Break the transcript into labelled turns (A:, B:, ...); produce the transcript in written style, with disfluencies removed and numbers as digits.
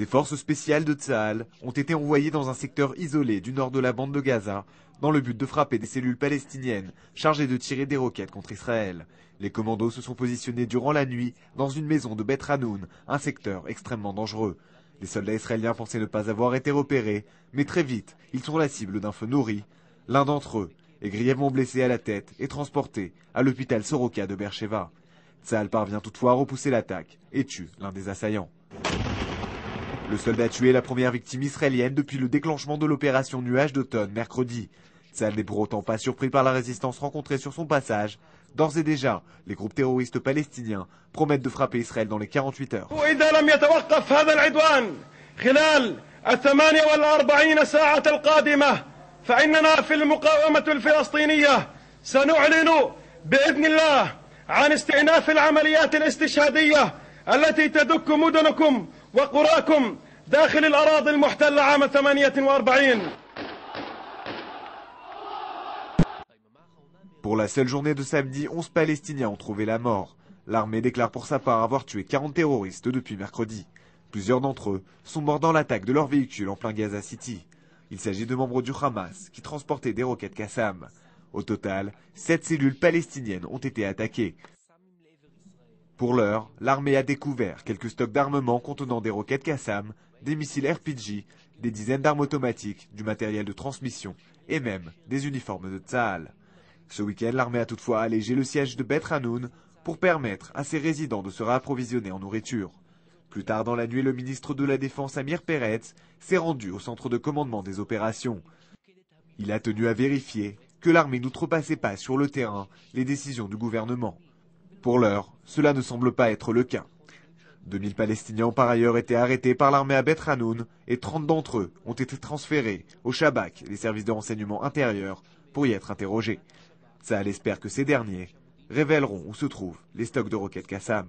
A: Des forces spéciales de Tsahal ont été envoyées dans un secteur isolé du nord de la bande de Gaza, dans le but de frapper des cellules palestiniennes chargées de tirer des roquettes contre Israël. Les commandos se sont positionnés durant la nuit dans une maison de Beth Hanoun, un secteur extrêmement dangereux. Les soldats israéliens pensaient ne pas avoir été repérés, mais très vite, ils sont la cible d'un feu nourri. L'un d'entre eux est grièvement blessé à la tête et transporté à l'hôpital Soroka de Beersheva. Tsahal parvient toutefois à repousser l'attaque et tue l'un des assaillants. Le soldat tué est la première victime israélienne depuis le déclenchement de l'opération Nuage d'automne mercredi. Tsahal n'est pour autant pas surpris par la résistance rencontrée sur son passage. D'ores et déjà, les groupes terroristes palestiniens promettent de frapper Israël dans les 48 heures.
B: عن استئناف العمليات الاستشهادية التي تدك مدنكم وقراكم داخل الأراضي المحتلة عام 48.
A: Pour la seule journée de samedi, 11 Palestiniens ont trouvé la mort. L'armée déclare pour sa part avoir tué 40 terroristes depuis mercredi. Plusieurs d'entre eux sont morts dans l'attaque de leur véhicule en plein Gaza City. Il s'agit de membres du Hamas qui transportaient des roquettes Qassam. Au total, 7 cellules palestiniennes ont été attaquées. Pour l'heure, l'armée a découvert quelques stocks d'armement contenant des roquettes Qassam, des missiles RPG, des dizaines d'armes automatiques, du matériel de transmission et même des uniformes de Tsahal. Ce week-end, l'armée a toutefois allégé le siège de Beth Hanoun pour permettre à ses résidents de se réapprovisionner en nourriture. Plus tard dans la nuit, le ministre de la Défense Amir Peretz s'est rendu au centre de commandement des opérations. Il a tenu à vérifier que l'armée n'outrepassait pas sur le terrain les décisions du gouvernement. Pour l'heure, cela ne semble pas être le cas. 2000 Palestiniens ont par ailleurs été arrêtés par l'armée à Beth Hanoun et 30 d'entre eux ont été transférés au Shabak, les services de renseignement intérieurs, pour y être interrogés. Tsahal espère que ces derniers révéleront où se trouvent les stocks de roquettes Qassam.